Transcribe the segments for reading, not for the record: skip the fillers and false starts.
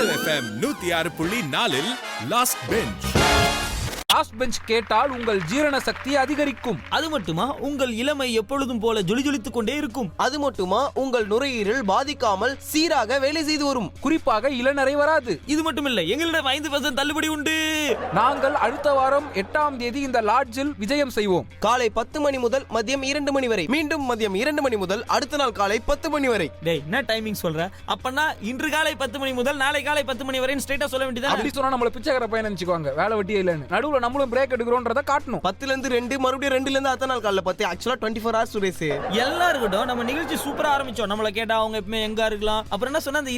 Hello FM 106.4 last bench. Last bench கேட்டால் உங்கள் ஜீரண சக்தி அதிகரிக்கும். அது மட்டுமா உங்கள் இளமை எப்பொழுதும் போல ஜொலிஜொலித்துக் கொண்டே இருக்கும். அது மட்டுமா உங்கள் நுரையீரல் பாதிக்காமல் சீராக வேலை செய்து வரும். குறிப்பாக இளநரை வராது. இது மட்டுமில்லை, எங்களிடம் 5% தள்ளுபடி உண்டு. நாங்கள் அடுத்த வாரம் 8ஆம் தேதி இந்த லாட்ஜில் விஜயம் செய்வோம். காலை 10 மணி முதல் மதியம் 2 மணி வரை, மீண்டும் மதியம் 2 மணி முதல் அடுத்த நாள் காலை 10 மணி வரை. டேய், என்ன டைமிங் சொல்ற? அப்பனா இன்று காலை 10 மணி முதல் நாளை காலை 10 மணி வரை ஸ்ட்ரைட்டா சொல்ல வேண்டியதா? அப்படி சொன்னா நம்மள பிச்சைக்கார பையன் நினைச்சுக்குவாங்க. வேலை வெட்டியே இல்லன்னு. நடுவுல நம்மளும் பிரேக் எடுக்கிறோம்ன்றத காட்டணும். 10ல இருந்து 2 மறுபடியும் 2ல இருந்து அடுத்த நாள் காலைல 10. ஆக்சுவலா 24 hours சுரேஷ். எல்லாம் இருக்கட்டும், நம்ம நிகழ்ச்சி சூப்பரா ஆரம்பிச்சோம். நம்மள கேட்டா அவங்க எப்பவுமே எங்க இருக்கலாம். அப்புறம் என்ன சொன்னா அந்த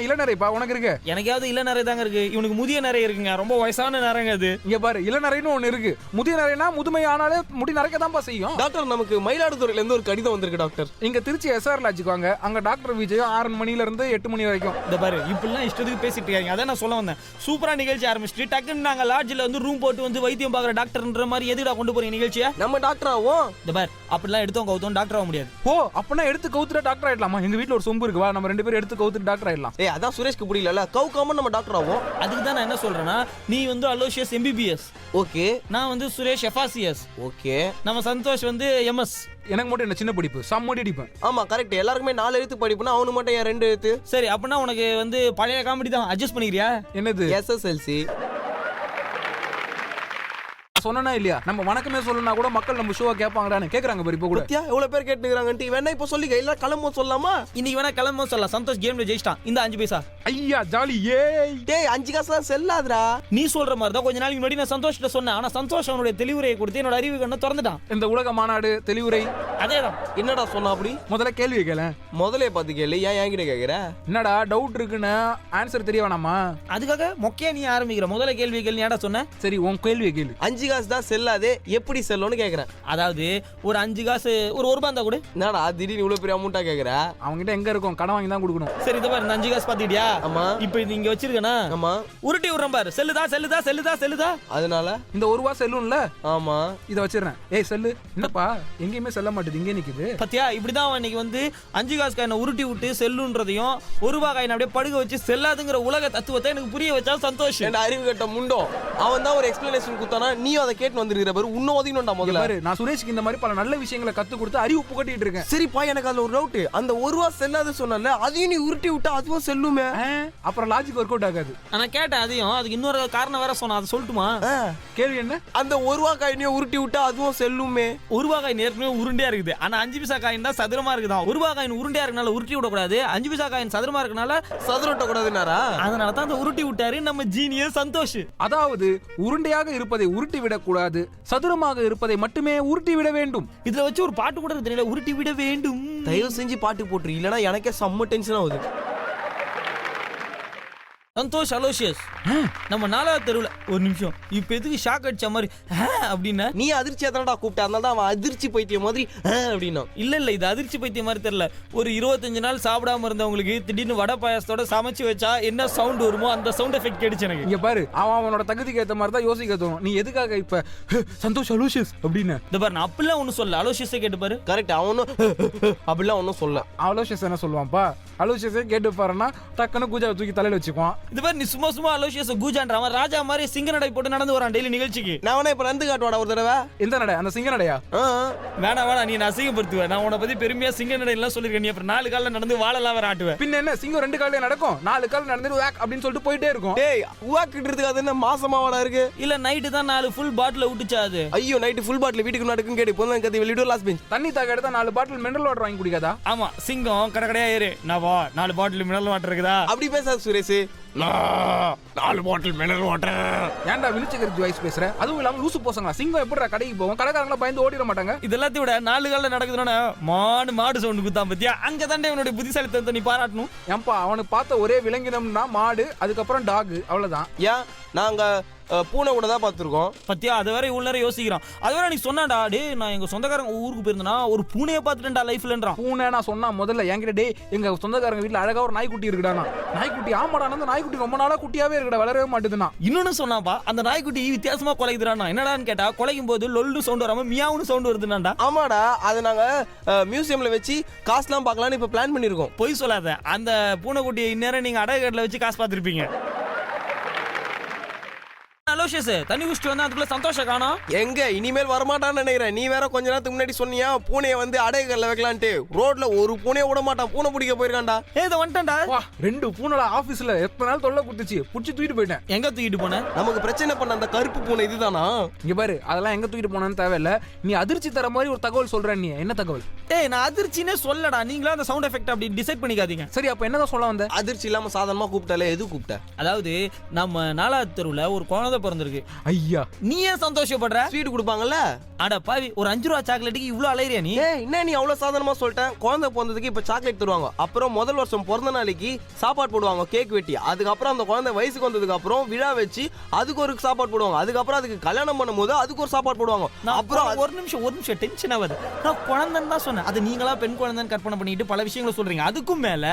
இளநரைப்பா உனக்கு இருக்கு. எனக்காவது இள நிறைய தாங்க இருக்கு. இவனுக்கு முதிய நிறைய இருக்குங்க. ரொம்ப வயசான நிறையங்க அது. இங்க பாரு, இளநரைன்னு ஒண்ணு இருக்கு. முதிய நரைனா முதுமை ஆனாலே முடி நரைக்கதான்பா செய்யும். டாக்டர், நமக்கு மயிலாடுதுறையில இருந்து ஒரு கடிதம் வந்திருக்கு டாக்டர். இங்க திருச்சி SR லாட்ஜுக்கு வாங்க. அங்க டாக்டர் விஜயம் 6 மணில இருந்து 8 மணி வரைக்கும். இந்த பாரு, இப்படிலாம் இஷ்டத்துக்கு பேசிட்டு இருக்காங்க. அதான் நான் சொல்ல வந்தேன். சூப்பரா நிகழ்ச்சி ஆரம்பிச்சுட்டு டக்குன்னு நாங்க லாட்ஜில் வந்து ரூம் போட்டு வந்து வைத்தியம் பாக்குற டாக்டர்ன்ற மாதிரி எதுடா கொண்டு போறீங்க நிகழ்ச்சியை? நம்ம டாக்டர் ஆவோம். இந்த பாரு, அப்படிலாம் எடுத்தோம் கவுத்தோம் டாக்டர் ஆக முடியாது. ஓ, அப்பனா எடுத்து கவுத்துட்டு டாக்டர் ஆயிடலாமா? எங்க வீட்ல ஒரு சொம்பு இருக்கு, வா நம்ம 2 பேரும் எடுத்து கவுத்துட்டு டாக்டர் ஆயிடலாம். அதான் சுரேஷ்க்கு புரியல. கவுக்காம நம்ம டாக்டர் ஆவோம். அதுக்கு தான் நான் என்ன சொல்றேன்னா, நீ வந்து அலோஷியஸ் MBBS, ஓகே. நான் வந்து சுரேஷ் FRCS, ஓகே. நம்ம சந்தோஷ் வந்து MS. எனக்கு மட்டும் என்ன சின்ன படிப்பு, சம்மோடி அடிப்பேன். ஆமா கரெக்ட். எல்லாருக்குமே 4 எழுத்து படிப்புனா அவனு மட்டும் ஏன் 2 எழுத்து? சரி, அப்படின்னா உனக்கு வந்து பழைய காமெடி தான் அட்ஜஸ்ட் பண்ணிக்கிறியா? என்னது SSLC? சொன்னா இல்லையா, நம்ம வணக்கமே சொல்லனா கூட மக்கள் நம்ம ஷோவை கேட்பாங்கடான்னு கேக்குறாங்க பாரு. இப்ப கூட எவ்வளவு பேர் கேட்டுக்கிறாங்க. வேணா இப்ப சொல்லிக்க, இல்ல கிளம்ப சொல்லலாமா? இன்னைக்கு வேணா கிளம்ப சொல்லலாம். சந்தோஷ் கேம்ல ஜெயிச்சிட்டான். இந்த 5 பைசா. ஐயா ஜாலி. ஏய் டேய், 5 காசுலாம் செல்லாதுடா. நீ சொல்ற மாதிரி தான் கொஞ்ச நாளைக்கு முன்னாடி நான் சந்தோஷ்கிட்ட சொன்னேன். ஆனா சந்தோஷ் அவனுடைய தெளிவுரையை கொடுத்து என்னோட அறிவு கண்ணை திறந்துட்டான். இந்த உலக மாநாடு தெளிவுரை அதேதான். என்னடா சொன்னா அப்படி? முதல்ல கேள்வி கேள. முதல்ல பார்த்து கேளு. ஏன் என்கிட்ட கேக்குற? என்னடா டவுட் இருக்குன்னு ஆன்சர் தெரிய வேணாமா? அதுக்காக மொக்கையா நீ ஆரம்பிக்கிற. முதல்ல கேள்வி கேள்வி ஏடா சொன்ன? சரி, உன் கேள்வியை கேளு. 5 காசு தான் செல்லாது, எப்படி செல்லும்னு கேக்குறேன். அதாவது ஒரு 5 காசு ஒரு ரூபாய் இருந்தா கூட. என்னடா திடீர்னு இவ்வளவு பெரிய அமௌண்டா கேக்குற? அவங்ககிட்ட எங்க இருக்கும், கடன் வாங்கி தான் கொடுக்கணும். சரி, இத பாரு, இந்த 5 காசு பாத்துக்கிட்டியா? ஆமா. இப்போ இது இங்க வச்சிருக்கனா? ஆமா. உருட்டி விடுறேன் பாரு. செல்லுதா செல்லுதா செல்லுதா செல்லுதா. அதனால இந்த ₹1 செல்லும்ல. ஆமா, இத வச்சிரறேன். ஏய் செல்லு. என்னப்பா எங்கேயுமே செல்ல மாட்டேது, இங்கே நிக்குது. பத்தியா, இப்படிதான் அவன் இன்னைக்கு வந்து 5 காசு காயினை உருட்டி விட்டு செல்லுன்றதையும் ₹1 காயினை அப்படியே படுக வச்சு செல்லாதுங்கிற உலக தத்துவத்தை எனக்கு புரிய வச்சா சந்தோஷ். என்ன அறிவு கட்ட முண்டோ. அவன் தான் ஒரு எக்ஸ்பிளனேஷன் கொடுத்தானா, நீயும் அதை கேட்டு வந்திருக்கிற பாரு. இன்னும் ஒதுங்கணும்டா முதல்ல. பாரு, நான் சுரேஷ்க்கு இந்த மாதிரி பல நல்ல விஷயங்களை கத்து கொடுத்து அறிவு புகட்டிட்டு இருக்கேன். சரிப்பா, எனக்கு அதுல ஒரு டவுட். அந்த ₹1 செல்லாது சொன்னல, அதையும் நீ உருட்டி விட்டா அதுவும் செல்லுமே. அப்புறம் லாஜிக் ஒர்க் அவுட் ஆகாது. நான் கேட்டேன் அதையும். அதுக்கு இன்னொரு காரணம் வேற சொன்னா, அதை சொல்லட்டுமா? கேள்வி என்ன? அந்த ₹1 காயினையும் உருட்டி விட்டா அதுவும் செல்லுமே. ₹1 காயின் ஏற்கனவே உருண்டையா இருக்குது. ஆனா 5 பைசா காயின் தான் சதுரமா இருக்குதான். ₹1 காயின் உருண்டையா இருக்கனால உருட்டி விடக்கூடாது. 5 பைசா காயின் சதுரமா இருக்கனால சதுரட்ட கூடாதுனாரா? அதனால தான் அந்த உருட்டி விட்டாரு நம்ம ஜீனியஸ் சந்தோஷ். அதாவது உருண்டையாக இருப்பதை உருட்டி விடக்கூடாது, சதுரமாக இருப்பதை மட்டுமே உருட்டி விட வேண்டும். இதுல வச்சு ஒரு பாட்டு கூட தெரியல, உருட்டி விட வேண்டும். தயவு செஞ்சு பாட்டு போட்டுரு, இல்லனா எனக்கே செம்ம டென்ஷன் ஆகுது. சந்தோஷ் அலோஷியஸ், நம்ம 4வது தெருவுல ஒரு நிமிஷம். இப்ப எதுக்கு ஷாக் அடிச்ச மாதிரி அப்படின்னா? நீ அதிர்ச்சியா தானடா கூப்பிட்ட, அதனால தான் அவன் அதிர்ச்சி பைத்தியம் மாதிரி அப்படின்னா. இல்ல, இது அதிர்ச்சி பைத்தியம் மாதிரி தெரியல. ஒரு 25 நாள் சாப்பிடாம இருந்தவங்களுக்கு திடீர்னு வடை பாயாசத்தோட சமைச்சு வச்சா என்ன சவுண்ட் வருமோ அந்த சவுண்ட் எஃபெக்ட் கிடைச்சு எனக்கு. இங்க பாரு, அவனோட தகுதிக்கு ஏத்த மாதிரி தான் யோசிக்க தோணும். நீ எதுக்காக இப்ப சந்தோஷ் அலோஷியஸ் அப்படின்னு? இந்த பாரு, நான் அப்படிலாம் ஒன்னும் சொல்ல. அலோஷியஸை கேட்டு பாரு. கரெக்ட், அவனும் அப்படிலாம் ஒன்னும் சொல்ல. அலோஷியஸ் என்ன சொல்லுவான்ப்பா? அலோஷியஸை கேட்டு பாருன்னா டக்குன்னு கூஜாவை தூக்கி தலையில வச்சுக்குவான். இது பாரு, நீ சும்மா அலோஷியஸ் கூஜான்ற அவன் ராஜா மாதிரி சிங்க நடை போட்டு நடந்து வரான் டெய்லி நிகழ்ச்சிக்கு. நான் வேணா இப்ப நடந்து காட்டுவாடா ஒரு தடவை. எந்த நடை? அந்த சிங்க நடையா? வேணா நீ அசிங்கப்படுத்துவேன். நான் உன்னை பத்தி பெருமையா சிங்க நடை எல்லாம் சொல்லிருக்கேன். நீ அப்புறம் 4 கால்ல நடந்து வாழலாம் வேற ஆட்டுவேன். பின்ன என்ன, சிங்கம் 2 கால்ல நடக்கும், 4 கால் நடந்து வேக் அப்படின்னு சொல்லிட்டு போயிட்டே இருக்கும். டேய், உவாக்கிட்டுறதுக்கு அது என்ன மாசமாவாடா இருக்கு? இல்ல, நைட்டு தான் 4 ஃபுல் பாட்டில் விட்டுச்சா அது? ஐயோ, நைட்டு ஃபுல் பாட்டில் வீட்டுக்கு நடக்கும் கேடு. இப்போ தான் கத்தி வெளியிட லாஸ்ட் பெஞ்ச். தண்ணி தாக்க எடுத்தா 4 பாட்டில் மினரல் வாட்டர் வாங்கி குடிக்காதா? ஆமா, சிங்கம் கடையா ஏறு. நான் வா 4 பாட்டில் மினரல் வாட்டர் இருக்குதா? அப்படி பேசாத சுரேஷ். 4 பாட்டில் மினரல் வாட்டர். ஏன்டா விழுச்சகரிச்சி வாய்ஸ் பேசுற? அதுவும் இல்லாம லூசு போசங்களா? சிங்கம் எப்படிடா கடைக்கு போவோம்? கடைக்காரங்கள பயந்து ஓடிட மாட்டாங்க. இது எல்லாத்தையும் விட 4 கால்ல நடக்குதுன்னா மாடு சவுண்ட் குத்தான் பத்தியா? அங்க தாண்டே அவனுடைய புத்திசாலித்தனத்தை நீ பாராட்டணும். ஏன்பா, அவனுக்கு பார்த்த ஒரே விலங்கினம்னா மாடு, அதுக்கப்புறம் டாக், அவ்வளவுதான். ஏன் நாங்க பூனை கூட தான் பார்த்துருக்கோம். பத்தியா அது வேற இவ்வளவு நேரம் யோசிக்கிறான். அது வேற நீ சொன்னாடா, டே நான் எங்க சொந்தக்காரங்க ஊருக்கு போயிருந்தேனா ஒரு பூனையை பார்த்துட்டேன்டா லைஃப்லன்றான். பூனை நான் சொன்னா முதல்ல என்கிட்ட டே எங்க சொந்தக்காரங்க வீட்டுல அழகா ஒரு நாய்க்குட்டி இருக்குடானா. நாய்க்குட்டி ஆமாடா, அந்த நாய்க்குட்டி ரொம்ப நாளா குட்டியாவே இருக்குடா, வளரவே மாட்டுதுன்னா. இன்னொன்னு சொன்னாப்பா, அந்த நாய்க்குட்டி வித்தியாசமா குலைக்குதுறானா. என்னடான்னு கேட்டா குலைக்கும் போது லொல்லு சவுண்ட் வராம மியாவுன்னு சவுண்ட் வருதுனாடா. ஆமாடா, அதை நாங்க மியூசியம்ல வச்சு காசுலாம் பார்க்கலாம்னு இப்ப பிளான் பண்ணிருக்கோம். பொய் சொல்லாத, அந்த பூனைக்குட்டியை இந்நேரம் நீங்க அடகுல வச்சு காசு பார்த்திருப்பீங்க. அலோஷியஸ் தண்ணி குடிச்சிட்டு வந்தா அதுக்குள்ள சந்தோஷம் காணோம். எங்க இனிமேல் வரமாட்டான்னு நினைக்கிறேன். நீ வேற கொஞ்ச நேரத்துக்கு முன்னாடி சொன்னியா பூனையை வந்து அடைகல்ல வைக்கலான்ட்டு. ரோட்ல ஒரு பூனையை விட மாட்டான், பூனை பிடிக்க போயிருக்கான்டா. இத வந்துட்டா. வா 2 பூனைல ஆபீஸ்ல எத்தனை நாள் தொல்லை குடுத்துச்சு, புடிச்சு தூக்கிட்டு போயிட்டேன். எங்க தூக்கிட்டு போன? நமக்கு பிரச்சனை பண்ண அந்த கருப்பு பூனை இதுதானா? இங்க பாரு, அதெல்லாம் எங்க தூக்கிட்டு போனேன்னு தேவையில்ல. நீ அதிர்ச்சி தர மாதிரி ஒரு தகவல் சொல்ற. நீ என்ன தகவல்? ஏய் நான் அதிர்ச்சினே சொல்லடா, நீங்களா அந்த சவுண்ட் எஃபெக்ட் அப்படி டிசைட் பண்ணிக்காதீங்க. சரி அப்ப என்னதான் சொல்ல வந்த? அதிர்ச்சி இல்லாம சாதாரணமா கூப்பிட்டாலே எது கூப்பிட்ட? அதாவது நம்ம 4வது தெருவுல ஒரு குழந்தை பிறந்திருக்கு. ஐயா நீ ஏன் சந்தோஷப்படுற? ஸ்வீட் கொடுப்பாங்கல்ல. அட பாவி, ஒரு 5 ரூபா சாக்லேட்டுக்கு இவ்ளோ அலையறியா நீ? என்ன நீ அவ்வளவு சாதாரணமா சொல்லிட்டேன். குழந்தை பிறந்ததுக்கு இப்ப சாக்லேட் தருவாங்க. அப்புறம் முதல் வருஷம் பிறந்த நாளைக்கு சாப்பாடு போடுவாங்க, கேக் வெட்டி. அதுக்கப்புறம் அந்த குழந்தை வயசுக்கு வந்ததுக்கு அப்புறம் விழா வச்சு அதுக்கு ஒரு சாப்பாடு போடுவாங்க. அதுக்கப்புறம் அதுக்கு கல்யாணம் பண்ணும்போது அதுக்கு ஒரு சாப்பாடு போடுவாங்க. அப்புறம் ஒரு நிமிஷம் டென்ஷன் ஆகுது. நான் குழந்தைன்னு தான் சொன்னேன். அது நீங்களா பெண் குழந்தைன்னு கற்பனை பண்ணிட்டு பல விஷயங்களை சொல்றீங்க. அதுக்கும் மேல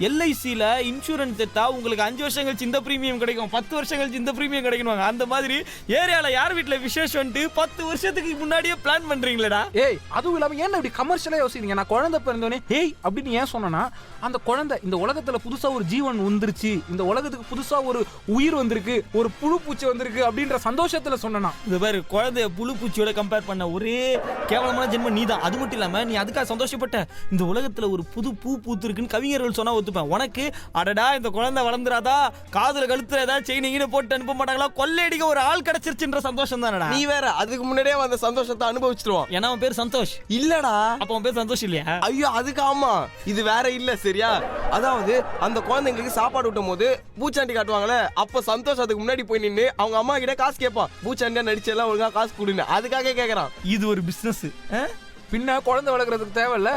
எல்ஐசில இன்சூரன்ஸ் எடுத்தா உங்களுக்கு 5 வருஷம் கழிச்சு இந்த பிரீமியம் கிடைக்கும், 10 வருஷம் கழிச்சு இந்த பிரீமியம் கிடைக்கும். அந்த மாதிரி ஏரியால யார் வீட்டுல விசேஷம் 10 வருஷத்துக்கு முன்னாடியே பிளான் பண்றீங்களா? ஏய் அதுவும் இல்லாம ஏன் இப்படி கமர்ஷியலா யோசிக்கிறீங்க? நான் குழந்தை பிறந்தோனே ஏய் அப்படின்னு ஏன் சொன்னா, அந்த குழந்தை இந்த உலகத்துல புதுசா ஒரு ஜீவன் வந்துருச்சு, இந்த உலகத்துக்கு புதுசா ஒரு உயிர் வந்திருக்கு, ஒரு புழு பூச்சி வந்திருக்கு அப்படின்ற சந்தோஷத்துல சொன்னா. இந்த பாரு, குழந்தைய புழு பூச்சியோட கம்பேர் பண்ண ஒரே கேவலமான ஜென்மம் நீதான். அது மட்டும் இல்லாம நீ அதுக்காக சந்தோஷப்பட்ட. இந்த உலகத்துல ஒரு புது பூ பூத்திருக்குன்னு கவிஞர்கள் சொன்னா ஒத்துப்பேன். உனக்கு அடடா இந்த குழந்தை வளர்ந்துராதா, காதுல கழுத்துல ஏதாவது செயினிங்க போட்டு அனுப்ப மாட்டாங்களா, கொள்ளையடிக்க ஒரு ஆள் கிடைச்சிருச்சுன்ற சந்தோஷம் தானடா. நீ வேற அதுக்கு முன்னாடியே அந்த சந்தோஷத்தை அனுபவிச்சிருவான். ஏன்னா அவன் பேர் சந்தோஷ் இல்லடா. அப்ப அவன் பேர் சந்தோஷ் இல்லையா? ஐயோ அதுக்கு ஆமா, இது வேற இல்ல சரியா? அதாவது அந்த குழந்தைங்களுக்கு சாப்பாடு ஊட்டும் போது பூச்சாண்டி காட்டுவாங்கல்ல, அப்ப சந்தோஷ் அதுக்கு முன்னாடி போய் நின்று அவங்க அம்மா கிட்ட காசு கேட்பான். பூச்சாண்டியா நடிச்சு எல்லாம் ஒழுங்கா காசு கொடுன்னு, அதுக்காக கேக்குறான். இது ஒரு பிசினஸ். பின்ன குழந்தை வளர்க்கறதுக்கு தேவையில்ல.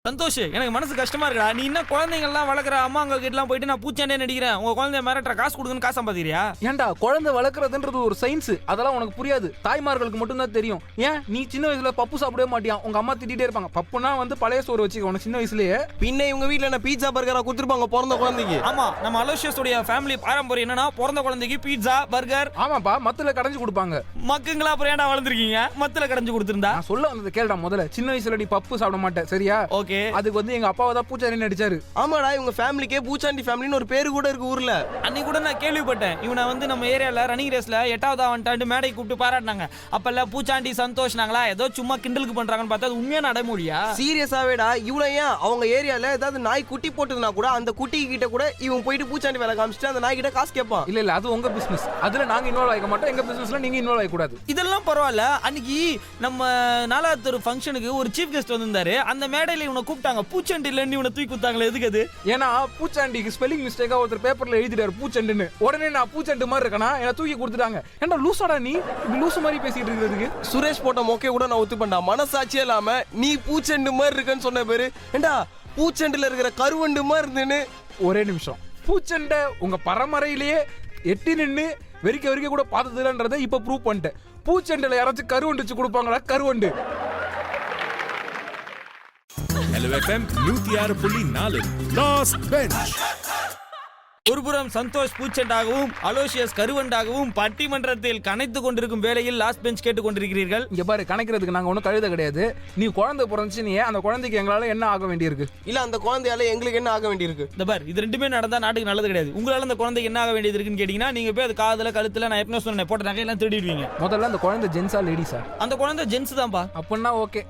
சந்தோஷ், எனக்கு மனசு கஷ்டமா இருக்கா. நீ என்ன குழந்தைங்க எல்லாம் வளர்க்குற அம்மா அங்க கிட்டலாம் போயிட்டு நான் பூச்சாண்டே நடிக்கிறேன், உங்க குழந்தைய மிரட்டுற, காசு கொடுக்குன்னு காசு சம்பாதிக்கிறியா? ஏன்டா குழந்தை வளர்க்கறதுன்றது ஒரு சயின்ஸ், அதெல்லாம் உனக்கு புரியாது. தாய்மார்களுக்கு மட்டும் தான் தெரியும். ஏன் நீ சின்ன வயசுல பப்பு சாப்பிடவே மாட்டியா? உங்க அம்மா திட்டிட்டே இருப்பாங்க. பப்புனா வந்து பழைய சோறு வச்சுக்க உனக்கு சின்ன வயசுலயே. பின்ன இவங்க வீட்டுல என்ன பீட்சா பர்கரா கொடுத்துருப்பாங்க பிறந்த குழந்தைக்கு? ஆமா, நம்ம அலோஷியஸோட ஃபேமிலி பாரம்பரியம் என்னன்னா பிறந்த குழந்தைக்கு பீட்சா பர்கர். ஆமாப்பா, மத்துல கடைஞ்சு கொடுப்பாங்க. மக்குங்களா அப்புறம் ஏன்டா வளர்ந்துருக்கீங்க? மத்துல கடைஞ்சு கொடுத்துருந்தா? நான் சொல்ல வந்தது கேளுடா. முதல்ல சின்ன வயசுல நீ பப்பு சாப்பிட மாட்டேன் சரியா? ஓகே. அதுக்கு வந்து எங்க அப்பாவை தான் பூச்சாண்டி நடிச்சாரு. ஆமாடா, இவங்க ஃபேமிலிக்கே பூச்சாண்டி ஃபேமிலின்னு ஒரு பேரு கூட இருக்கு ஊர்ல. அன்னைக்கு கூட நான் கேள்விப்பட்டேன், இவனை வந்து நம்ம ஏரியால ரன்னிங் ரேஸ்ல 8வது வந்துட்டாண்டு மேடை கூப்பிட்டு பாராட்டினாங்க. அப்பெல்லாம் பூச்சாண்டி சந்தோஷ் நாங்களா ஏதோ சும்மா கிண்டலுக்கு பண்றாங்கன்னு பார்த்தா அது உண்மையான நடைமொழியா? சீரியஸாவேடா. இவ்வளவு ஏன் அவங்க ஏரியால ஏதாவது நாய் குட்டி போட்டதுனா கூட அந்த குட்டி கிட்ட கூட இவன் போயிட்டு பூச்சாண்டி வேலை காமிச்சிட்டு அந்த நாய் கிட்ட காசு கேட்பான். இல்ல இல்ல, அது உங்க பிசினஸ். அதுல நாங்க இன்வால்வ் ஆக மாட்டோம். எங்க பிசினஸ்ல நீங்க இன்வால்வ் ஆக கூடாது. இதெல்லாம் பரவாயில்ல. அன்னைக்கு நம்ம 4வது ஒரு ஃபங்க்ஷனுக்கு ஒரு சீஃப் கெஸ்ட் வந்திருந்தாரு. அந்த மேடையில இவனை கூப்பிட்டாங்க. பூச்சண்டி இல்லன்னு இவனை தூக்கி குத்தாங்களே, எதுக்கு அது? ஏன்னா பூச்சாண்டிக்கு ஸ்பெல்லிங் மிஸ்டேக்கா ஒருத்தர் பேப்பர்ல எழுதிட்டாரு பூச்சண்டுன்னு. உடனே நான் பூச்சண்டு மாதிரி இருக்கனா என்ன தூக்கி கொடுத்துட்டாங்க. ஏன்டா லூசாடா நீ? இப்படி லூசு மாதிரி பேசிட்டு இருக்கிறதுக்கு? சுரேஷ் போட்ட மொக்கை கூட நான் ஒத்துப்பேன்டா. மனசாட்சியே இல்லாம நீ பூச்செண்டு மாதிரி இருக்குன்னு சொன்ன பேரு ஏண்டா பூச்செண்டுல இருக்கிற கருவண்டு மாதிரி இருந்துன்னு. ஒரே நிமிஷம், பூச்சண்டை உங்க பரம்பரையிலேயே எட்டி நின்று வெறிக்க வெறிக்க கூட பார்த்ததுலன்றதை இப்ப ப்ரூவ் பண்ணிட்டேன். பூச்சண்டில யாராச்சும் கருவண்டு வச்சு கொடுப்பாங்களா? கருவண்டு. Hello FM 106.4 last bench. ஒருபுறம் சந்தோஷ் பூச்செண்டாகவும் அலோஷியஸ் கருவண்டாகவும் பட்டிமன்றத்தில் கணைத்து கொண்டிருக்கும் வேளையில் லாஸ்ட் பெஞ்ச் கேட்டுக் கொண்டிருக்கிறீர்கள். இங்க பாரு, கணக்கிறதுக்கு நாங்க ஒன்றும் கழுத கிடையாது. நீ குழந்தை பிறந்துச்சு, நீ அந்த குழந்தைக்கு எங்களால என்ன ஆக வேண்டியிருக்கு? இல்ல அந்த குழந்தையால எங்களுக்கு என்ன ஆக வேண்டியிருக்கு? இந்த பார், இது ரெண்டுமே நடந்தா நாட்டுக்கு நல்லது கிடையாது. உங்களால அந்த குழந்தைக்கு என்ன ஆக வேண்டியது இருக்குன்னு கேட்டீங்கன்னா நீங்க போய் அது காதுல கழுத்துல நான் எப்பவும் சொன்னேன் போட்ட நகையெல்லாம் திருடிடுவீங்க. முதல்ல அந்த குழந்தை ஜென்ஸா லேடிஸா? அந்த குழந்தை ஜென்ஸ் தான்ப்பா. அப்படின்னா ஓகே.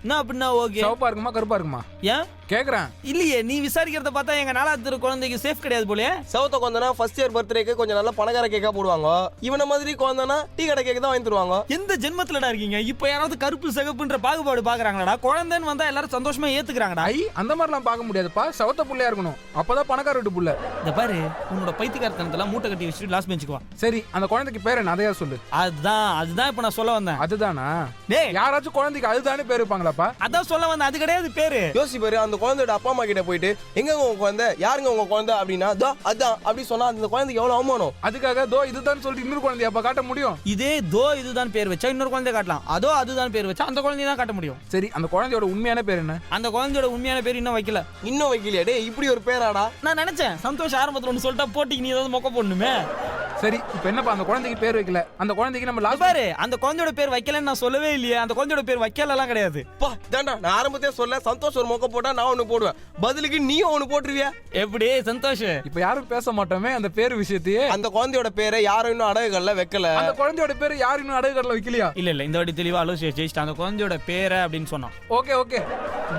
என்ன அப்படின்னா ஓகே? சிவப்பா இருக்குமா கருப்பா இருக்குமா? ஏன் கேக்குறேன். இல்லையே, நீ விசாரிக்கிறத பார்த்தா எங்க 4வது குழந்தைக்கு சேஃப் கிடையாது போல. சவுத்த குழந்தைனா ஃபர்ஸ்ட் இயர் பர்த்டேக்கு கொஞ்சம் நல்ல பணக்கார கேக்கா போடுவாங்க. இவன மாதிரி குழந்தைனா டீ கடை கேக்கு தான் வாங்கி தருவாங்க. எந்த ஜென்மத்துலடா இருக்கீங்க? இப்போ யாராவது கருப்பு சிகப்புன்ற பாகுபாடு பாக்குறாங்களாடா? குழந்தைன்னு வந்தா எல்லாரும் சந்தோஷமா ஏத்துக்கிறாங்கடா. அந்த மாதிரிலாம் பார்க்க முடியாதுப்பா. சவத்த புள்ளையா இருக்கணும், அப்பதான் பணக்கார வீட்டு புள்ள. இந்த பாரு, உன்னோட பைத்தியக்காரத்தனத்தெல்லாம் மூட்டை கட்டி வச்சுட்டு லாஸ்ட் பெஞ்சுக்கு வா. சரி, அந்த குழந்தைக்கு பேர் என்ன? அதையா சொல்லு. அதுதான் இப்ப நான் சொல்ல வந்தேன். அதுதானா? டேய், யாராச்சும் குழந்தைக்கு அதுதானே பேர் இருப்பாங்களாப்பா? அதான் சொல்ல வந்தேன். அது கிடையாது பேரு. யோசி பாரு, அந்த அந்த குழந்தையோட அப்பா அம்மா கிட்ட போயிட்டு எங்க உங்க குழந்தை, யாருங்க உங்க குழந்தை அப்படின்னா தோ அதான் அப்படி சொன்னா அந்த குழந்தைக்கு எவ்வளவு அவமானம். அதுக்காக தோ இதுதான் சொல்லிட்டு இன்னொரு குழந்தைய அப்ப காட்ட முடியும்? இதே தோ இதுதான் பேர் வச்சா இன்னொரு குழந்தைய காட்டலாம், அதோ அதுதான் பேர் வச்சா அந்த குழந்தைய தான் காட்ட முடியும். சரி, அந்த குழந்தையோட உண்மையான பேர் என்ன? அந்த குழந்தையோட உண்மையான பேர் இன்னும் வைக்கல. இன்னும் வைக்கலையா? டே இப்படி ஒரு பேராடா? நான் நினைச்சேன் சந்தோஷ் ஆரம்பத்துல ஒன்று சொல்லிட்டா போட்டிக்கு நீ ஏதாவது மொக்க போடணுமே. சரி, இப்போ என்னப்பா அந்த குழந்தைக்கு பேர் வைக்கல, அந்த குழந்தைக்கு நம்ம லாஸ்ட் பாரு அந்த குழந்தையோட பேர் வைக்கலன்னு நான் சொல்லவே இல்லையே. அந்த குழந்தையோட பேர் வைக்கலலாம் கிடையாது. பா தாண்டா, நான் ஆரம்பத்தே சொல்ல சந்தோஷ் ஒரு மொக்க போட்டா நான் ஒண்ணு போடுவேன், பதிலுக்கு நீயும் ஒண்ணு போட்டுருவியா? எப்படி சந்தோஷ்? இப்போ யாரும் பேச மாட்டோமே அந்த பேர் விஷயத்தையே. அந்த குழந்தையோட பேரை யாரும் இன்னும் அடகுகள்ல வைக்கல. அந்த குழந்தையோட பேர் யாரும் இன்னும் அடகுகள்ல வைக்கலையா? இல்ல இந்த வாட்டி தெளிவா ஆலோசிச்சு ஜெயிச்சிட்டு அந்த குழந்தையோட பேரை அப்படின்னு சொன்னான். Okay okay,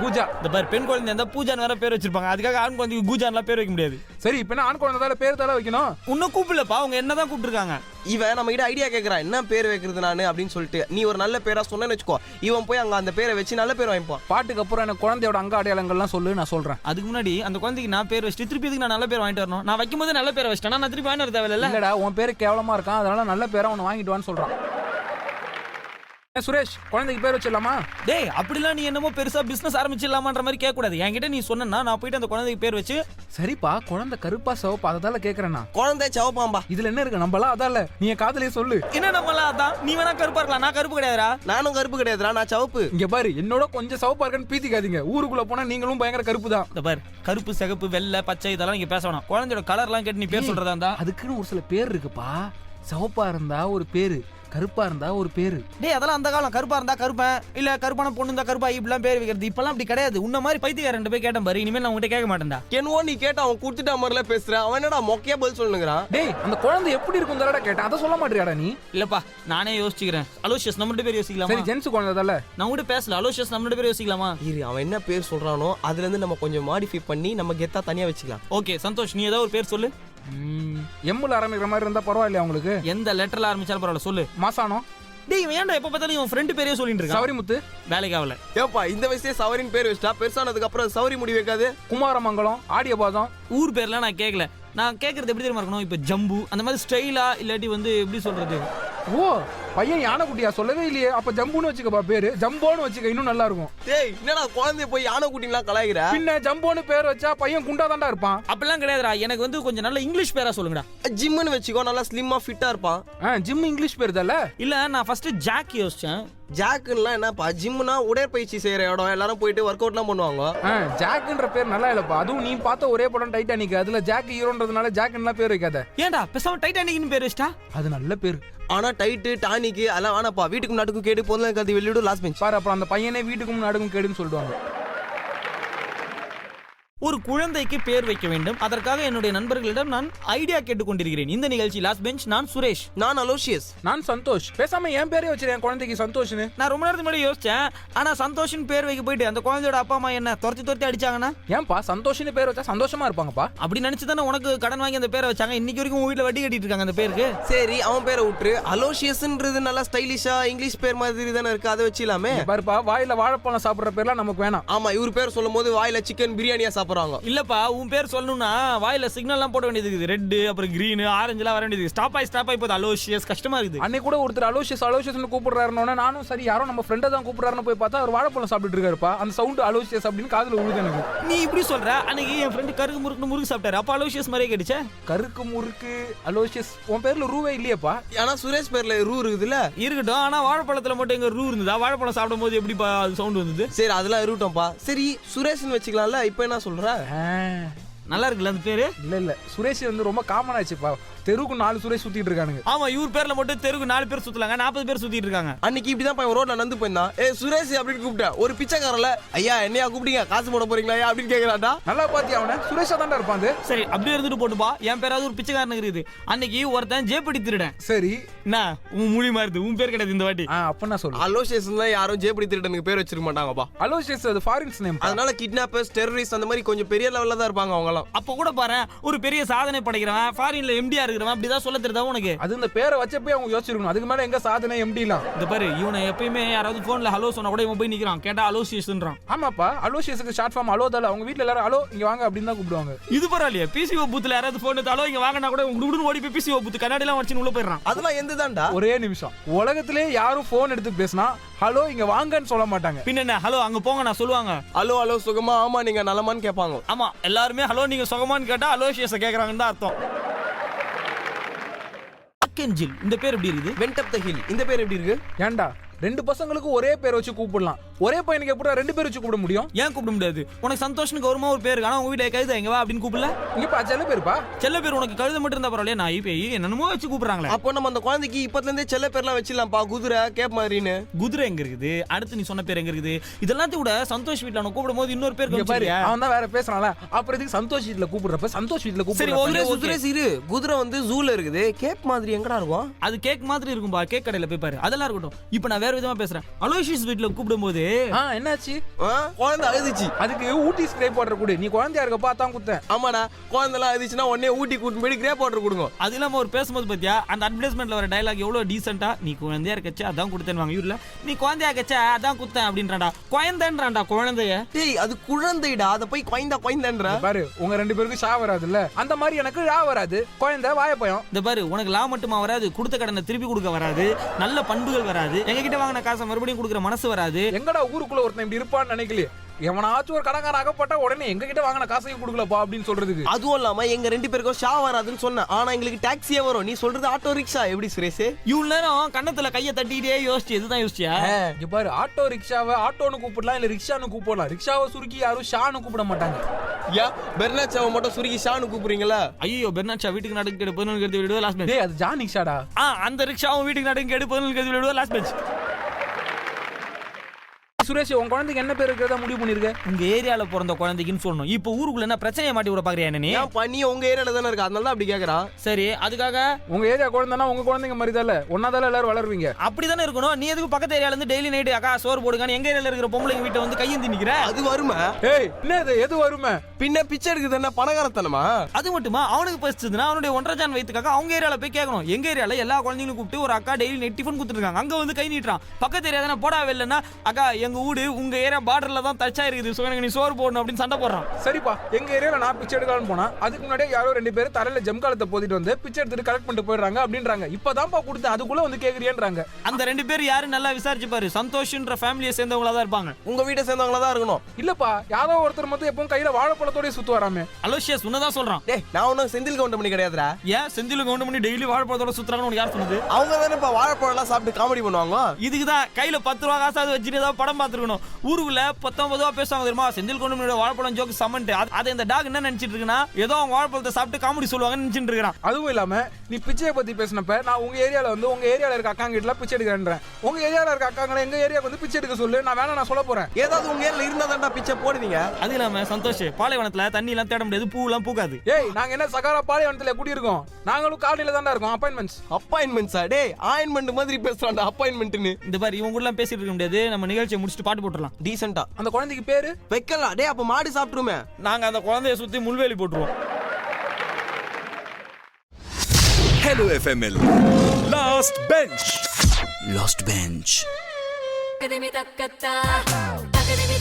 Pooja. இந்த பாரு பெண் குழந்தை இருந்தா பூஜான் வேற பேர் வச்சிருப்பாங்க, அதுக்காக ஆண் குழந்தைக்கு பூஜான்லாம் பேர் வைக்க முடியாது. சரி, இப்போ என்ன ஆண் குழந்தை பேர் தலை வைக்கணும்? இன்னும் கூப்பிடலப்பா, அவங்க என்னதான் கூப்பிட்டுருக்காங்க. இவன் நம்ம கிட்ட ஐடியா கேட்கறான், என்ன பேர் வைக்கிறது நானு அப்படின்னு சொல்லிட்டு. நீ ஒரு நல்ல பேரா சொன்னேன்னு வச்சுக்கோ, இவன் போய் அங்க அந்த பேரை வச்சு நல்ல பேர் வாங்கிப்பான். பாட்டுக்கு அப்புறம் எனக்கு குழந்தையோட அங்க அடையாளங்கள்லாம் சொல்லு, நான் சொல்றேன். அதுக்கு முன்னாடி அந்த குழந்தைக்கு நான் பேர் வச்சுட்டு திருப்பி இதுக்கு நான் நல்ல பேர் வாங்கிட்டு வரணும். நான் வைக்கும் போது நல்ல பேர் வச்சிட்டேன்னா நான் திருப்பி வாங்கிட்டு வர தேவையில்ல. இல்லடா, உன் பேரு கேவலமா இருக்கான், அதனால நல்ல பேரை அவனை வாங்கிட்டு வான்னு சொல்றான். சுரேஷ், குழந்தைக்கு பேர் வச்சிடலாமா? டேய் அப்படிலாம் நீ என்னமோ பெருசா பிசினஸ் ஆரம்பிச்சிடலாமான்ற மாதிரி கேட்க கூடாது. என்கிட்ட நீ சொன்னா நான் போயிட்டு அந்த குழந்தைக்கு பேர் வச்சு. சரிப்பா, குழந்தை கருப்பா சிவப்பா அதனால கேக்குறேன்னா. குழந்தை சவப்பாம்பா, இதுல என்ன இருக்கு? நம்மளா அதால நீ காதலே சொல்லு. என்ன நம்மளா அதான்? நீ வேணா கருப்பா இருக்கலாம், நான் கருப்பு கிடையாதுடா. நானும் கருப்பு கிடையாதுடா, நான் சவப்பு. இங்க பாரு, என்னோட கொஞ்சம் சிவப்பா இருக்கன்னு பீத்திக்காதீங்க. ஊருக்குள்ள போனா நீங்களும் பயங்கர கருப்பு தான். இந்த பாரு, கருப்பு சிகப்பு வெள்ளை பச்சை இதெல்லாம் நீங்க பேச வேணாம். குழந்தையோட கலர்லாம் கேட்டு நீ பேர் சொல்றதா இருந்தா அதுக்குன்னு ஒரு சில பேர் இருக்குப்பா. சிவப்பா இருந்தா ஒரு பேரு, கருப்பா இருந்தா ஒரு பேரு. டேய் அதெல்லாம் அந்த காலம். கருப்பா இருந்தா கருப்பன், இல்ல கருப்பான பொண்ணு இருந்தா கருப்பா, இப்படிலாம் பேர் வைக்கிறது. இப்பெல்லாம் அப்படி கிடையாது. உன்ன மாதிரி பைத்தியக்காரன் போய் கேட்டேன் பாரு, இனிமேல் நான் உங்ககிட்ட கேட்க மாட்டேன்டா. என்னவோ நீ கேட்ட அவன் குடுத்துட்ட மாதிரில பேசுறான். அவன் என்னடா மொக்கையா பதில் சொல்லுங்கிறான். டேய், அந்த குழந்தை எப்படி இருக்கும் தரடா கேட்டேன், அதை சொல்ல மாட்டியாடா நீ? இல்லப்பா நானே யோசிச்சுக்கிறேன். அலோஷியஸ் நம்ம ரெண்டு பேர் யோசிக்கலாமா? சரி, ஜென்ஸ் குழந்தைதால நான் கூட பேசல. அலோஷியஸ் நம்ம ரெண்டு பேர் யோசிக்கலாமா? இரு, அவன் என்ன பேர் சொல்றானோ அதுல இருந்து நம்ம கொஞ்சம் மாடிஃபை பண்ணி நம்ம கெத்தா தனியா வச்சுக்கலாம். ஓகே சந்தோஷ், நீ ஏதாவது ஒரு பேர் சொல்லு. எம்முல ஆரம்பிக்கிற மாதிரி இருந்தா பரவாயில்லையா உங்களுக்கு? எந்த லெட்டர்ல ஆரம்பிச்சாலும் பரவாயில்ல சொல்லு. மாசானம். டேய் இவன் ஏன்டா எப்ப பார்த்தாலும் இவன் ஃப்ரெண்ட் பேரே சொல்லிட்டு இருக்கான்? சவரிமுத்து. வேலைக்கு ஆகல. ஏப்பா இந்த வயசுலயே சவரின் பேர் வச்சுட்டா பெருசானதுக்கு அப்புறம் சவரி முடி வைக்காது. குமாரமங்கலம், ஆடியபாதம். ஊர் பேர்லாம் நான் கேட்கல. நான் கேட்கறது எப்படி தெரியுமா இருக்கணும்? இப்போ ஜம்பு அந்த மாதிரி ஸ்டைலா, இல்லாட்டி வந்து எப்படி சொல்றது? ஓ, பையன் யானைக்குட்டியா? சொல்லவே இல்லையே. அப்ப ஜம்புன்னு வச்சுக்கப்பா பேரு. ஜம்போன்னு வச்சுக்க, இன்னும் நல்லா இருக்கும். டேய் என்னடா குழந்தைய போய் யானை குட்டிலாம் கலாய்கிற? பின்ன ஜம்போன்னு பேர் வச்சா பையன் குண்டா தாண்டா இருப்பான். அப்படிலாம் கிடையாதுடா. எனக்கு வந்து கொஞ்சம் நல்ல இங்கிலீஷ் பேரா சொல்லுங்கடா. ஜிம்னு வச்சுக்கோ, நல்லா ஸ்லிம்மா ஃபிட்டா இருப்பான். ஜிம் இங்கிலீஷ் பேர் தானே? இல்ல நான் ஃபர்ஸ்ட் ஜாக் யோசிச்சேன். ஜாக்குலாம் என்னப்பா? ஜிம்னா உடற்பயிற்சி செய்யற இடம், எல்லாரும் போயிட்டு ஒர்க் அவுட்லாம் பண்ணுவாங்க. ஜாக்ன்ற பேர் நல்லா இல்லப்பா. அதுவும் நீ பார்த்த ஒரே படம் டைட்டானிக், அதுல ஜாக் ஹீரோன்றதுனால ஜாக்லாம் பேர் வைக்காத. ஏன்டா பேசாம டைட்டானிக்னு பேர் வச்சிட்டா? அது நல்ல பேர். ஆனா டைட்டு டானிக்கு அதெல்லாம் வேணாப்பா. வீட்டுக்கு நாட்டுக்கும் கேடு, பொருளும் கருதி வெளியிடும் லாஸ்ட் பெஞ்ச் பாரு, அப்புறம் அந்த பையனே வீட்டுக்கும் நாடுக்கும் கேடுன்னு சொல்லிடுவாங்க. ஒரு குழந்தைக்கு பேர் வைக்க வேண்டும். அதற்காக என்னுடைய நண்பர்களிடம் நான் ஐடியா கேட்டுக்கொண்டிருக்கிறேன். இந்த நிகழ்ச்சி லாஸ்ட் பெஞ்ச். நான் சுரேஷ். நான் அலோஷியஸ். நான் சந்தோஷ். பேசாம என் பேரே வச்சிருக்கேன் குழந்தைக்கு, சந்தோஷ்னு. நான் ரொம்ப நேரத்துக்கு முன்னாடி யோசிச்சேன். ஆனா சந்தோஷன் பேர் வைக்க போயிட்டு அந்த குழந்தையோட அப்பா அம்மா என்ன துரத்தி அடிச்சாங்கன்னா? ஏன்பா சந்தோஷ்னு பேர் வச்சா சந்தோஷமா இருப்பாங்கப்பா. அப்படி நினைச்சு தானே உனக்கு கடன் வாங்கி அந்த பேரை வச்சாங்க. இன்னைக்கு வரைக்கும் உங்க வீட்டுல வட்டி கட்டிட்டு இருக்காங்க அந்த பேருக்கு. சரி, அவன் பேரை விட்டுரு. அலோஷியஸ்ன்றது நல்லா ஸ்டைலிஷா இங்கிலீஷ் பேர் மாதிரி தானே இருக்கு, அதை வச்சிடலாமே. பாருப்பா, வாயில வாழைப்பழம் சாப்பிடுற பேர்லாம் நமக்கு வேணாம். ஆமா, இவர் பேர் சொல்லும் போது வாயில சிக்கன் பிரியாணியா சாப்பிடுறாங்க. இல்லப்பா, உன் பேர் சொல்லணும்னா வாயில சிக்னல் எல்லாம் போட வேண்டியது இருக்குது. ரெட் அப்புறம் கிரீன் ஆரஞ்சு எல்லாம் வர வேண்டியது. ஸ்டாப் ஆகி போது அலோஷியஸ் கஷ்டமா இருக்குது. அன்னைக்கு கூட ஒருத்தர் அலோஷியஸ்னு கூப்பிடுறாருன்னு நானும் சரி யாரோ நம்ம ஃப்ரெண்டை தான் கூப்பிடுறாருன்னு போய் பார்த்தா அவர் வாழைப்பழம் சாப்பிட்டு இருக்காருப்பா. அந்த சவுண்ட் அலோஷியஸ் அப்படின்னு காதுல விழுது எனக்கு. நீ இப்படி சொல்ற? அன்னைக்கு என் ஃப்ரெண்ட் கருக்கு முறுக்கு சாப்பிட்டாரு. அப்ப அலோஷியஸ் மாதிரியே கேட்டுச்சே. கருக்கு முறுக்கு அலோஷியஸ். உன் பேர்ல ரூவே இல்லையேப்பா. ஆனா சுரேஷ் பேர்ல ரூ இருக்குதுல்ல? இருக்கட்டும். ஆனா வாழைப்பழத்துல மட்டும் எங்க ரூ இருந்ததா? வாழைப்பழம் சாப்பிடும் போது எப்படி அது சவுண்ட் வந்தது? சரி, அதெல்லாம் இருக்கட்டும்பா. சரி, சுரேஷ்னு வச்சுக்கலாம்ல. இப்ப என்ன சொல்ற? நல்லா இருக்குல்ல அந்த பேரு? இல்ல சுரேஷ் வந்து ரொம்ப காமன் ஆச்சுப்பா. தெருவுக்கு 4 சுரேஷ் சுத்திட்டு இருக்கானுங்க. ஆமா, இவர் பேர்ல மட்டும் தெருக்கு 4 பேர் சுத்தலாங்க, 40 பேர் சுத்திட்டு இருக்காங்க. அன்னைக்கு இப்படிதான் பையன் ரோட்ல நடந்து போயிருந்தான். சுரேஷ் அப்படின்னு கூப்பிட்டேன். ஒரு பிச்சைக்காரல, ஐயா என்னையா கூப்பிட்டீங்க, காசு போட போறீங்களா அப்படின்னு கேக்குறாடா. நல்லா பாத்தியா அவனை? சுரேஷா தாண்டா இருப்பான். சரி, அப்படியே இருந்துட்டு போட்டுப்பா. என் பேராவது ஒரு பிச்சைக்காரன் இருக்குது. அன்னைக்கு ஒருத்தன் ஜேபடி திருடன். சரி, என்ன உன் மொழி மாறுது? உன் பேர் கிடையாது இந்த வாட்டி. அப்ப சொல்லு. அலோஷியஸ் யாரும் ஜேபடி திருடனுக்கு பேர் வச்சிருக்க மாட்டாங்கப்பா. அலோஷியஸ் அது ஃபாரின்ஸ் நேம். அதனால கிட்னாப்பர்ஸ், டெரரிஸ்ட் அந்த மாதிரி கொஞ்சம் பெரிய லெவல்ல தான் இருப்பாங்க அவங்க எல்லாம். அப்ப கூட பாரு, ஒரு பெரிய சாதனை படைக்கிறவன், ஃபாரின்ல எம்டியா இருக்கிறவன், அப்படிதான் சொல்ல தெரியுதா உனக்கு? அது இந்த பேரை வச்சப்பே அவங்க யோசிச்சிருக்கணும். அதுக்கு மேல எங்க சாதனை எம்டிலாம். இந்த பாரு, இவனை எப்பயுமே யாராவது போன்ல ஹலோ சொன்னா கூட இவன் போய் நிக்கிறான். கேட்டா அலோசியஸ்ன்றான். ஆமாப்பா, அலோஷியஸ்க்கு ஷார்ட் ஃபார்ம் அலோ தால. அவங்க வீட்ல எல்லாரும் அலோ இங்க வாங்க அப்படின்னு தான் கூப்பிடுவாங்க. இது பரவாயில்லையே. பிசிஓ பூத்துல யாராவது போன் எடுத்து அலோ இங்க வாங்கினா கூட உடுன்னு ஓடி போய் பிசிஓ பூத்து கண்ணாடி எல்லாம் வச்சு உள்ள போயிடுறான். அதெல்லாம் எந்ததான்டா? ஒரே நிமிஷம். உலகத்திலே யாரும் போன் எடுத்து பேசினா ஹலோ இங்க வாங்கன்னு சொல்ல மாட்டாங்க. பின்ன என்ன ஹலோ அங்க போங்க நான் சொல்லுவாங்க. ஹலோ ஹலோ சுகமா, ஆமா நீங்க நலமான்னு கேட்பாங்க. ஆமா எல்லாருமே ஹலோ நீங்க சுகமான்னு கேட்டா அலோஷியஸ கேக்குறாங்கன்னு தான் அர்த்தம். அக்கென்ஜில் இந்த பேர் எப்படி இருக்குது? வெண்ட் அப் த ஹில் இந்த பேர் எப்படி இருக்கு? ஏன்டா ரெண்டு பசங்களுக்கு ஒரே பேர் வச்சு கூப்பிடலாம், ஒரே பையனுக்கு எப்படி ரெண்டு பேர் வச்சு கூப்பிட முடியும்? ஏன் கூப்பிட முடியாது? உனக்கு சந்தோஷ்னு கௌரவமா ஒரு பேர் ஆனா உங்க வீட்ல கழுதை எங்க வா அப்படின்னு கூப்பிடல? இங்கப்பா செல்ல பேருப்பா. செல்ல பேர் உனக்கு கழுதை மட்டும் இருந்தா பரவாயில்லையா? நான் இப்ப என்னமோ வச்சு கூப்பிடுறாங்களே. அப்போ நம்ம அந்த குழந்தைக்கு இப்பத்துல இருந்தே செல்ல பேர்லாம் வச்சிடலாம்ப்பா. குதிரை, கேப் மாதிரின்னு. குதிரை எங்க இருக்குது? அடுத்து நீ சொன்ன பேர் எங்க இருக்குது? இதெல்லாத்தையும் விட சந்தோஷ் வீட்ல அவனை கூப்பிடும் போது இன்னொரு பேர் பாரு, அவன் தான் வேற பேசுறான்ல. அப்புறம் இதுக்கு சந்தோஷ் வீட்ல கூப்பிடுறப்ப சந்தோஷ் வீட்ல சரி, கூப்பிடுறப்ப குதிரை சீரு குதிரை வந்து ஜூல இருக்குது. கேப் மாதிரி எங்கடா இருக்கும்? அது கேக் மாதிரி இருக்கும்பா, கேக் கடையில போய் பாரு. அதெல்லாம் இருக்கட்டும். இப்போ நான் வேற விதமா பேசுறேன். அலோஷியஸ் வீட்ல கூப்பிடும்போது என்னாச்சு? குழந்தை அழுதுச்சு. அதுக்கு ஊட்டி ஸ்ப்ரே பவுடர் கொடு. நீ குழந்தையா இருக்கப்ப அதான் குத்தேன். ஆமாடா, குழந்தைலாம் அழுதுச்சுன்னா உடனே ஊட்டி கூட்டிட்டு போய் கிரே பவுடர் கொடுங்க. அது இல்லாம ஒரு பேசும்போது பாத்தியா அந்த அட்வர்டைஸ்மெண்ட்ல வர டயலாக் எவ்வளவு டீசென்ட்டா, நீ குழந்தையா இருக்கச்சா அதான் கொடுத்தேன்வாங்க. இவர்ல நீ குழந்தையா இருக்கச்சா அதான் குத்தேன் அப்படின்றான்டா. குழந்தைன்றான்டா குழந்தைய. டேய் அது குழந்தைடா, அத போய் குழந்தைன்ற. பாரு உங்க ரெண்டு பேருக்கு ஷா வராதுல்ல, அந்த மாதிரி எனக்கு ஷா வராது. குழந்தை வாயப்பயம். இந்த பாரு உனக்கு லா மட்டுமா வராது, கொடுத்த கடனை திருப்பி கொடுக்க வராது, நல்ல பண்புகள் வராது, எங்க கிட்ட வாங்கின காசை மறுபடியும் கொடுக்குற மனசு வராது. எங்கடா ஊருக்குள்ள ஒருத்தன் இப்படி இருப்பான்னு நினைக்கலையே. எவனாச்சும் ஒரு கடங்கார அகப்பட்டா உடனே எங்க கிட்ட வாங்கின காசையும் கொடுக்கலப்பா அப்படின்னு சொல்றதுக்கு. அதுவும் இல்லாம எங்க ரெண்டு பேருக்கும் ஷா வராதுன்னு சொன்னேன். ஆனா எங்களுக்கு டாக்ஸியே வரும். நீ சொல்றது ஆட்டோ ரிக்ஷா. எப்படி சுரேஷ்? இவ்வளவு நேரம் கண்ணத்துல கைய தட்டிட்டே யோசிச்சு எதுதான் யோசிச்சியா? இங்க பாரு, ஆட்டோ ரிக்ஷாவை ஆட்டோன்னு கூப்பிடலாம், இல்ல ரிக்ஷான்னு கூப்பிடலாம். ரிக்ஷாவை சுருக்கி யாரும் ஷான்னு கூப்பிட மாட்டாங்க. யா பெர்னாச்சாவை மட்டும் சுருக்கி ஷான்னு கூப்பிடுறீங்களா? ஐயோ பெர்னாச்சா வீட்டுக்கு நடுக்கு கேடு 11 எடுத்து விடுவா லாஸ்ட் பெஞ்ச். டேய் அது ஜான் ரிக்ஷாடா. அந்த ரிக்ஷாவும் வீட்டுக்கு நடுக்கு கேடு 11 எடுத்து விடுவா லாஸ்ட் பெஞ்ச். சுரேஷ் உன் குழந்தைக்கு என்ன பேர் இருக்கிறதா முடிவு பண்ணிருக்க? உங்க ஏரியால பிறந்த குழந்தைக்குன்னு சொல்லணும். இப்போ ஊருக்குள்ள என்ன பிரச்சனையை மாட்டி விட பாக்குறியா என்ன? நீ ஏன் பண்ணி உங்க ஏரியால தானே இருக்கு, அதனால தான் அப்படி கேக்குறான். சரி அதுக்காக உங்க ஏரியா குழந்தைனா உங்க குழந்தைங்க மாதிரி தானே ஒன்னாதால எல்லாரும் வளருவீங்க. அப்படிதானே இருக்கணும். நீ எதுக்கு பக்கத்து ஏரியால இருந்து டெய்லி நைட் அக்கா சோறு போடுங்க எங்க ஏரியால இருக்கிற பொம்பளைங்க வீட்டை வந்து கையேந்தி நிக்கிற? அது வருமா? ஏய் என்ன இது எது வருமே? பின்ன பிச்சை எடுக்குது என்ன பணக்காரத்தனமா? அது மட்டுமா அவனுக்கு பசிச்சதுன்னா அவனுடைய 1.5 ஜான் வயித்துக்காக அவங்க ஏரியால போய் கேட்கணும். எங்க ஏரியால எல்லா குழந்தைங்களும் கூப்பிட்டு ஒரு அக்கா டெய்லி நைட் டிஃபன் கொடுத்துருக்காங்க. அங்க வந்து கை நீட்டுறான். பக்கத்து ஏரியா தானே போடா இல்லைன்னா அக்கா எங்க வீடு உங்க ஏரியா பார்டர்ல தான் தச்சா இருக்குது, சோ எனக்கு நீ சோறு போடணும் அப்படின்னு சண்டை போடுறான். சரிப்பா, எங்க ஏரியால நான் பிச்சை எடுக்கலாம்னு போனா அதுக்கு முன்னாடியே யாரோ ரெண்டு பேரும் தரையில ஜம்காலத்தை போதிட்டு வந்து பிச்சை எடுத்துட்டு கலெக்ட் பண்ணிட்டு போயிடுறாங்க அப்படின்றாங்க. இப்பதான்ப்பா கொடுத்தேன் அதுக்குள்ள வந்து கேக்குறியன்றாங்க. அந்த ரெண்டு பேர் யாரு நல்லா விசாரிச்சு பாரு, சந்தோஷ்ன்ற ஃபேமிலியை சேர்ந்தவங்களா தான் இருப்பாங்க. உங்க வீட்டை சேர்ந்தவங்களா தான் இருக்கணும். இல்லப்பா யாரோ ஒருத்தர் மட்டும் எப்பவும் கையில வாழைப்பழத்தோட சுத்து வராமே. அலோஷியஸ் உன்னதான் சொல்றான். டேய் நான் ஒன்னும் செந்தில் கவுண்ட் பண்ணி கிடையாதுடா. ஏன் செந்தில் கவுண்ட் பண்ணி டெய்லி வாழைப்பழத்தோட சுத்துறாங்கன்னு உனக்கு யார் சொன்னது? அவங்க தானே இப்ப வாழைப்பழம் எல்லாம் சாப்பிட்டு காமெடி பண்ணுவாங்க. இதுக்குதான் கையில 10 ரூபா காசாவது வச்சுட்டு ஏதாவது படம் பார்த்துருக்கணும். ஊருக்குள்ள 19 ரூபா பேசுவாங்க தெரியுமா, செந்தில் கொண்டு வாழைப்பழம் ஜோக் சமன்ட். அதை இந்த டாக் என்ன நினைச்சிட்டு இருக்குன்னா ஏதோ அவங்க வாழைப்பழத்தை சாப்பிட்டு காமெடி சொல்லுவாங்கன்னு நினைச்சிட்டு இருக்கான். அதுவும் இல்லாம நீ பிச்சையை பத்தி பேசினப்ப நான் உங்க ஏரியால வந்து உங்க ஏரியால இருக்க அக்காங்க கிட்ட பிச்சை எடுக்கிறேன். உங்க ஏரியால இருக்க அக்காங்களை எங்க ஏரியாவுக்கு வந்து பிச்சை எடுக்க சொல்லு, நான் வேணா நான் சொல்ல போறேன். ஏதாவது உங்க ஏரியால இருந்தா தான்டா பிச்சை போடுவீங்க. அது இல்லாம சந்தோஷ் பாலைவனத்துல தண்ணி எல்லாம் தேட முடியாது, பூ எல்லாம் பூக்காது. ஏய் நாங்க என்ன சகாரா பாலைவனத்துல குடி இருக்கோம், நாங்களும் காலையில தான்டா இருக்கோம். அப்பாயின்மெண்ட்ஸா? டேய் ஆயின்மெண்ட் மாதிரி பேசுறான்டா அப்பாயின்மெண்ட்னு. இந்த மாதிரி இவங்க கூட பேசிட்டு இருக்க முடியாது. நம்ம நிகழ்ச்சியை முடிச்சுட்டு பாட்டு போட்டுடலாம் டீசென்ட்டா. அந்த குழந்தைக்கு பேரு வைக்கலாம். டேய் அப்ப மாடு சாப்பிட்டுருமே. நாங்க அந்த குழந்தைய சுத்தி முள்வேலி போட்டுருவோம். Hello FML Last Bench. Lost Bench. Academy Takata, Academy